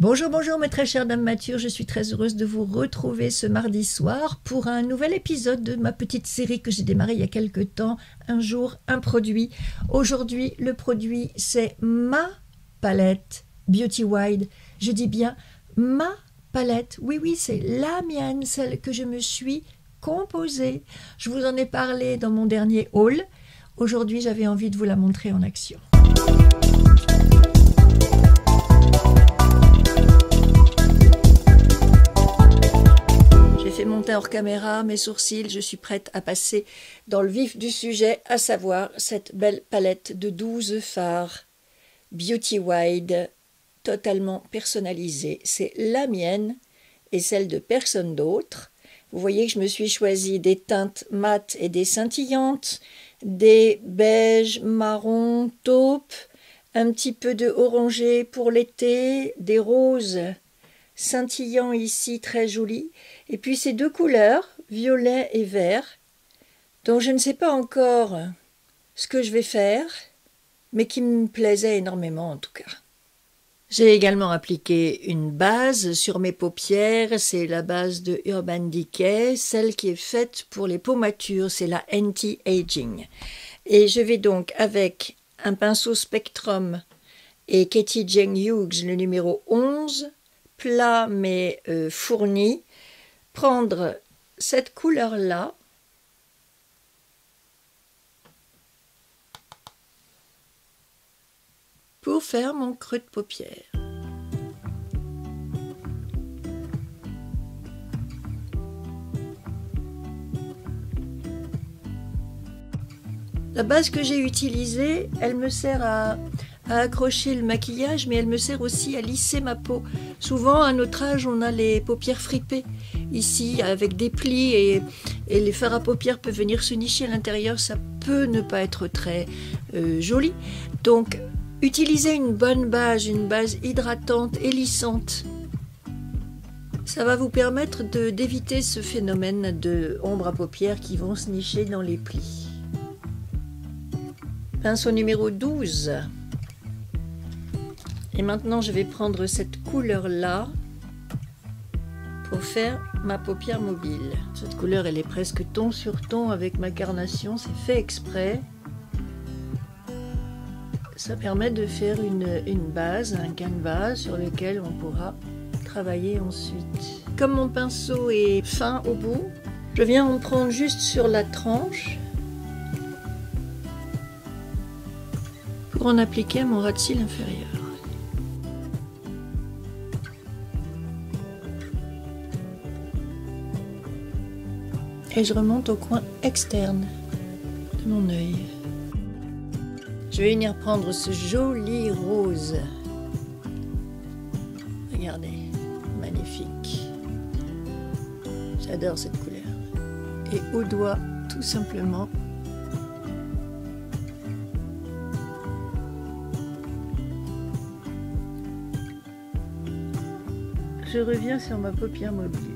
Bonjour, bonjour mes très chères dames matures, je suis très heureuse de vous retrouver ce mardi soir pour un nouvel épisode de ma petite série que j'ai démarrée il y a quelque temps, un jour, un produit. Aujourd'hui, le produit, c'est ma palette Beauty Wide. Je dis bien ma palette, oui, c'est la mienne, celle que je me suis composée. Je vous en ai parlé dans mon dernier haul. Aujourd'hui, j'avais envie de vous la montrer en action. J'ai fait monter hors caméra mes sourcils, je suis prête à passer dans le vif du sujet, à savoir cette belle palette de 12 fards Beauty Wide, totalement personnalisée. C'est la mienne et celle de personne d'autre. Vous voyez que je me suis choisi des teintes mates et des scintillantes, des beiges, marron, taupe, un petit peu de orangé pour l'été, des roses scintillants ici, très jolis, et puis ces deux couleurs, violet et vert, dont je ne sais pas encore ce que je vais faire, mais qui me plaisaient énormément en tout cas. J'ai également appliqué une base sur mes paupières, c'est la base de Urban Decay, celle qui est faite pour les peaux matures, c'est la Anti-Aging. Et je vais donc avec un pinceau Spectrum et Katie Jane Hughes, le numéro 11, plat mais fourni, prendre cette couleur-là pour faire mon creux de paupière. La base que j'ai utilisée, elle me sert à accrocher le maquillage, mais elle me sert aussi à lisser ma peau. Souvent, à notre âge, on a les paupières fripées, ici, avec des plis, et les fards à paupières peuvent venir se nicher à l'intérieur, ça peut ne pas être très joli. Donc, utilisez une bonne base, une base hydratante et lissante. Ça va vous permettre d'éviter ce phénomène de ombre à paupières qui vont se nicher dans les plis. Pinceau numéro 12. Et maintenant, je vais prendre cette couleur-là pour faire ma paupière mobile. Cette couleur, elle est presque ton sur ton avec ma carnation, c'est fait exprès. Ça permet de faire une base, un canevas sur lequel on pourra travailler ensuite. Comme mon pinceau est fin au bout, je viens en prendre juste sur la tranche pour en appliquer à mon ras de cils inférieur. Et je remonte au coin externe de mon œil. Je vais venir prendre ce joli rose. Regardez, magnifique. J'adore cette couleur. Et au doigt, tout simplement, je reviens sur ma paupière mobile.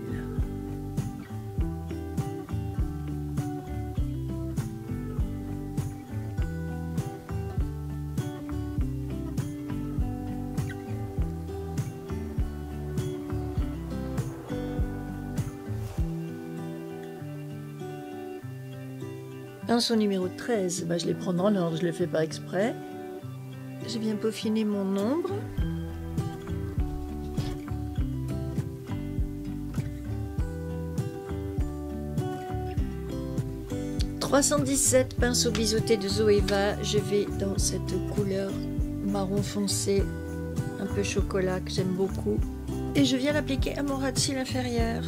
Pinceau numéro 13, je les prends dans l'ordre, je ne le fais pas exprès. Je viens peaufiner mon ombre. « 317 pinceau biseauté de Zoeva, je vais dans cette couleur marron foncé, un peu chocolat que j'aime beaucoup. Et je viens l'appliquer à mon ras de cils inférieur.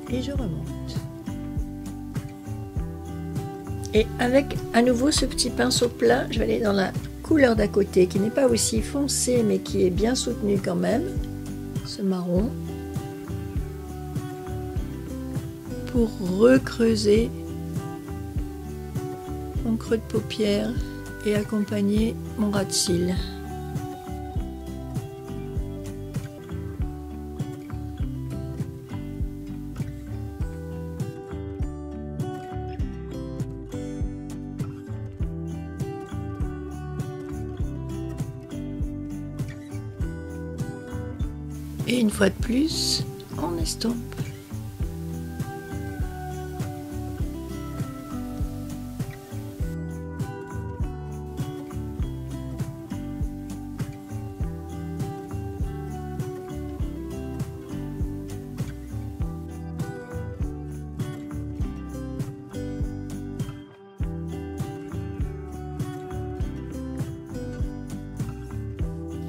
Et je remonte. Et avec à nouveau ce petit pinceau plat, je vais aller dans la couleur d'à côté qui n'est pas aussi foncée mais qui est bien soutenue quand même, ce marron, pour recreuser mon creux de paupière et accompagner mon ras de cils. Et une fois de plus, on estompe.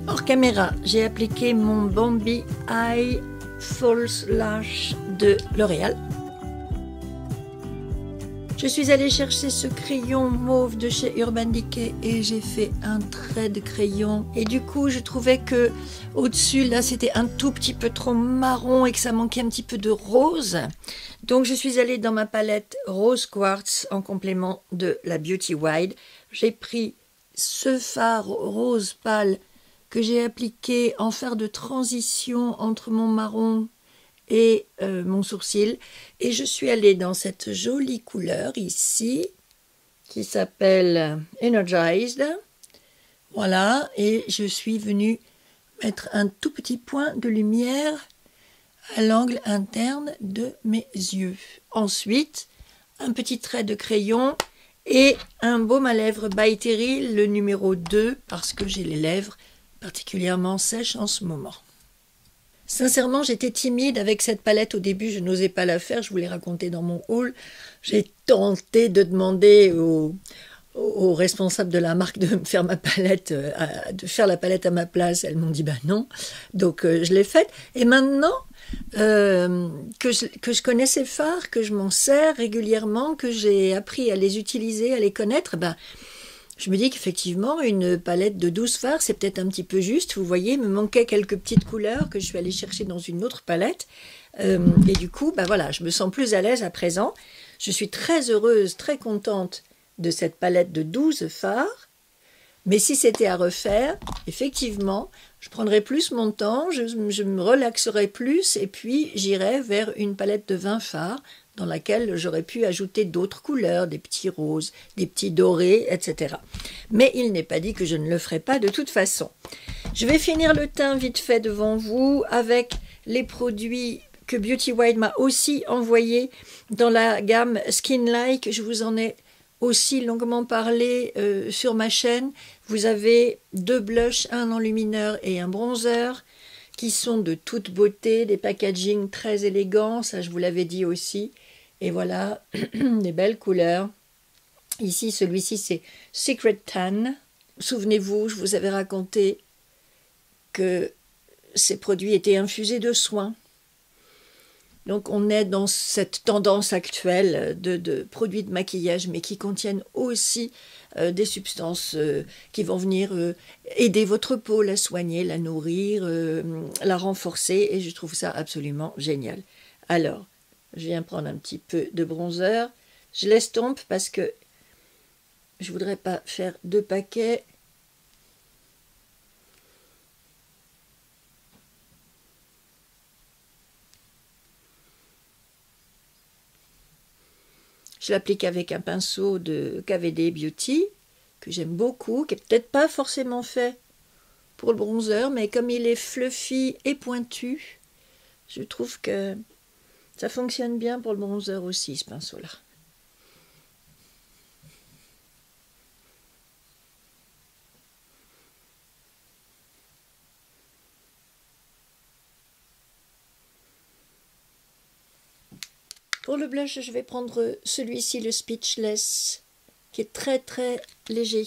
Hors caméra, j'ai appliqué mon Bambi Eye False Lash de L'Oréal. Je suis allée chercher ce crayon mauve de chez Urban Decay et j'ai fait un trait de crayon. Et du coup, je trouvais que au-dessus, là, c'était un tout petit peu trop marron et que ça manquait un petit peu de rose. Donc, je suis allée dans ma palette Rose Quartz en complément de la Beauty Wide. J'ai pris ce fard rose pâle que j'ai appliqué en fer de transition entre mon marron et mon sourcil. Et je suis allée dans cette jolie couleur ici, qui s'appelle Energized. Voilà, et je suis venue mettre un tout petit point de lumière à l'angle interne de mes yeux. Ensuite, un petit trait de crayon et un baume à lèvres by Terry, le numéro 2, parce que j'ai les lèvres particulièrement sèches en ce moment. Sincèrement, j'étais timide avec cette palette au début, je n'osais pas la faire, je vous l'ai raconté dans mon haul. J'ai tenté de demander aux responsables de la marque de me faire ma palette, de faire la palette à ma place. Elles m'ont dit bah non, donc je l'ai faite. Et maintenant que je connais ces fards, que je m'en sers régulièrement, que j'ai appris à les utiliser, à les connaître, ben je me dis qu'effectivement, une palette de 12 fards, c'est peut-être un petit peu juste. Vous voyez, il me manquait quelques petites couleurs que je suis allée chercher dans une autre palette. Et du coup, ben voilà, je me sens plus à l'aise à présent. Je suis très heureuse, très contente de cette palette de 12 fards. Mais si c'était à refaire, effectivement, je prendrais plus mon temps, je me relaxerais plus et puis j'irais vers une palette de 20 fards dans laquelle j'aurais pu ajouter d'autres couleurs, des petits roses, des petits dorés, etc. Mais il n'est pas dit que je ne le ferai pas de toute façon. Je vais finir le teint vite fait devant vous avec les produits que Beauty Wide m'a aussi envoyés dans la gamme Skin Like. Je vous en ai aussi longuement parlé sur ma chaîne. Vous avez 2 blushs, un enlumineur et un bronzer, qui sont de toute beauté, des packaging très élégants, ça je vous l'avais dit aussi. Et voilà, des belles couleurs. Ici, celui-ci, c'est Secret Tan. Souvenez-vous, je vous avais raconté que ces produits étaient infusés de soins. Donc on est dans cette tendance actuelle de produits de maquillage, mais qui contiennent aussi des substances qui vont venir aider votre peau, la soigner, la nourrir, la renforcer, et je trouve ça absolument génial. Alors, je viens prendre un petit peu de bronzer, je l'estompe parce que je ne voudrais pas faire 2 paquets. Je l'applique avec un pinceau de KVD Beauty, que j'aime beaucoup, qui n'est peut-être pas forcément fait pour le bronzer, mais comme il est fluffy et pointu, je trouve que ça fonctionne bien pour le bronzer aussi, ce pinceau-là. Pour le blush, je vais prendre celui-ci, le Speechless, qui est très très léger.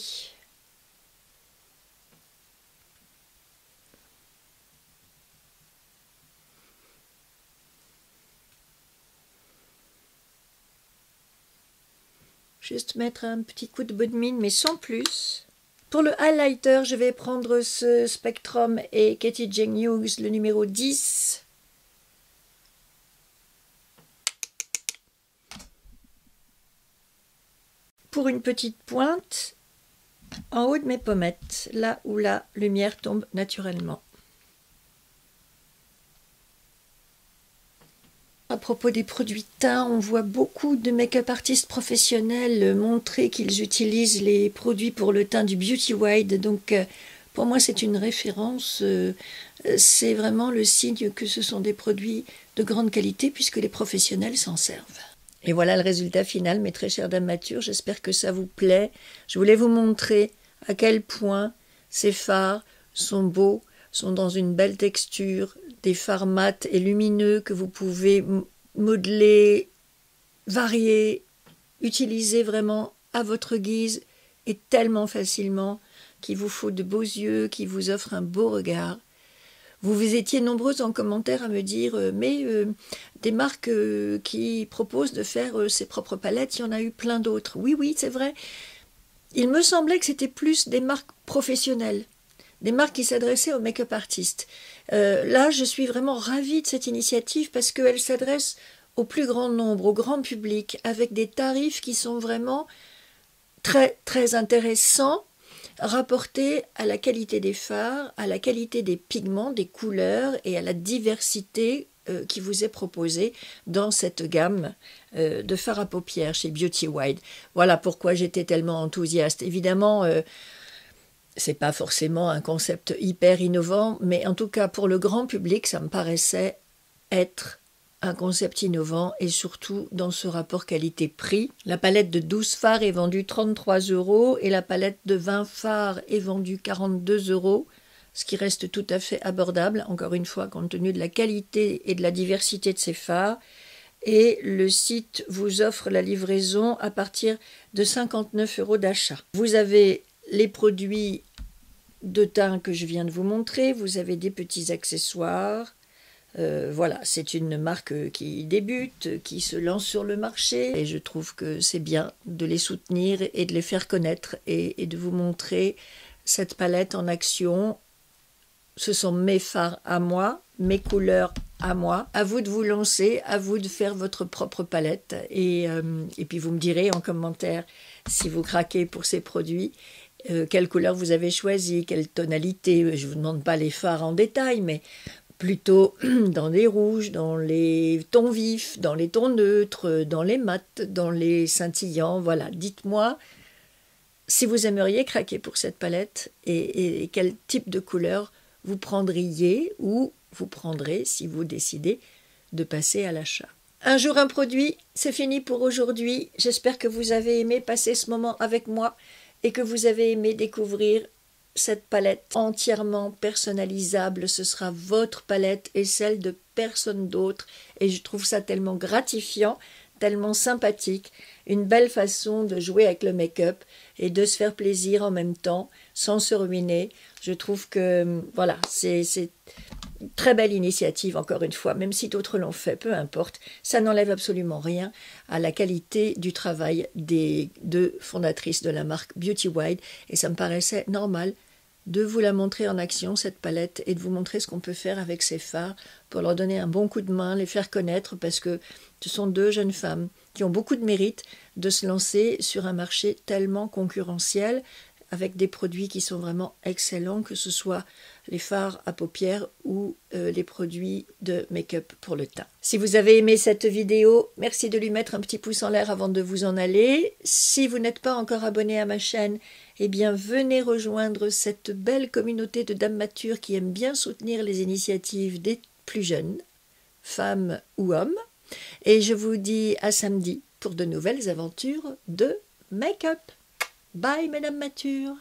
Juste mettre un petit coup de bout de mine, mais sans plus. Pour le highlighter, je vais prendre ce Spectrum et Katie Jane Hughes, le numéro 10. Pour une petite pointe, en haut de mes pommettes, là où la lumière tombe naturellement. À propos des produits teint, on voit beaucoup de make-up artistes professionnels montrer qu'ils utilisent les produits pour le teint du Beauty Wide. Donc, Pour moi, c'est une référence, c'est vraiment le signe que ce sont des produits de grande qualité puisque les professionnels s'en servent. Et voilà le résultat final, mes très chères dames matures, j'espère que ça vous plaît. Je voulais vous montrer à quel point ces fards sont beaux, sont dans une belle texture, des fards mat et lumineux que vous pouvez modeler, varier, utiliser vraiment à votre guise et tellement facilement qu'il vous faut de beaux yeux, qui vous offrent un beau regard. Vous étiez nombreuses en commentaire à me dire des marques qui proposent de faire ses propres palettes, il y en a eu plein d'autres. Oui, oui, c'est vrai. Il me semblait que c'était plus des marques professionnelles, des marques qui s'adressaient aux make-up artistes. Là, je suis vraiment ravie de cette initiative parce qu'elle s'adresse au plus grand nombre, au grand public, avec des tarifs qui sont vraiment très, très intéressants, rapportés à la qualité des fards, à la qualité des pigments, des couleurs et à la diversité qui vous est proposée dans cette gamme de fards à paupières chez Beauty Wild. Voilà pourquoi j'étais tellement enthousiaste. Évidemment, c'est pas forcément un concept hyper innovant, mais en tout cas pour le grand public, ça me paraissait être un concept innovant et surtout dans ce rapport qualité-prix. La palette de 12 fards est vendue 33 € et la palette de 20 fards est vendue 42 €, ce qui reste tout à fait abordable, encore une fois, compte tenu de la qualité et de la diversité de ces fards. Et le site vous offre la livraison à partir de 59 € d'achat. Vous avez les produits de teint que je viens de vous montrer, vous avez des petits accessoires. Voilà, c'est une marque qui débute, qui se lance sur le marché et je trouve que c'est bien de les soutenir et de les faire connaître et de vous montrer cette palette en action. Ce sont mes fards à moi, mes couleurs à moi. À vous de vous lancer, à vous de faire votre propre palette et puis vous me direz en commentaire si vous craquez pour ces produits. Quelle couleur vous avez choisi, quelle tonalité. Je ne vous demande pas les fards en détail, mais plutôt dans les rouges, dans les tons vifs, dans les tons neutres, dans les mats, dans les scintillants. Voilà, dites-moi si vous aimeriez craquer pour cette palette et quel type de couleur vous prendriez ou vous prendrez si vous décidez de passer à l'achat. Un jour un produit, c'est fini pour aujourd'hui. J'espère que vous avez aimé passer ce moment avec moi et que vous avez aimé découvrir cette palette entièrement personnalisable. Ce sera votre palette et celle de personne d'autre. Et je trouve ça tellement gratifiant, tellement sympathique. Une belle façon de jouer avec le make-up et de se faire plaisir en même temps, sans se ruiner. Je trouve que, voilà, c'est une très belle initiative, encore une fois. Même si d'autres l'ont fait, peu importe. Ça n'enlève absolument rien à la qualité du travail des deux fondatrices de la marque Beauty Wild. Et ça me paraissait normal de vous la montrer en action, cette palette, et de vous montrer ce qu'on peut faire avec ces fards pour leur donner un bon coup de main, les faire connaître, parce que ce sont deux jeunes femmes qui ont beaucoup de mérite de se lancer sur un marché tellement concurrentiel, avec des produits qui sont vraiment excellents, que ce soit les fards à paupières ou les produits de make-up pour le teint. Si vous avez aimé cette vidéo, merci de lui mettre un petit pouce en l'air avant de vous en aller. Si vous n'êtes pas encore abonné à ma chaîne, eh bien venez rejoindre cette belle communauté de dames matures qui aiment bien soutenir les initiatives des plus jeunes, femmes ou hommes. Et je vous dis à samedi pour de nouvelles aventures de make-up. Bye, mesdames matures.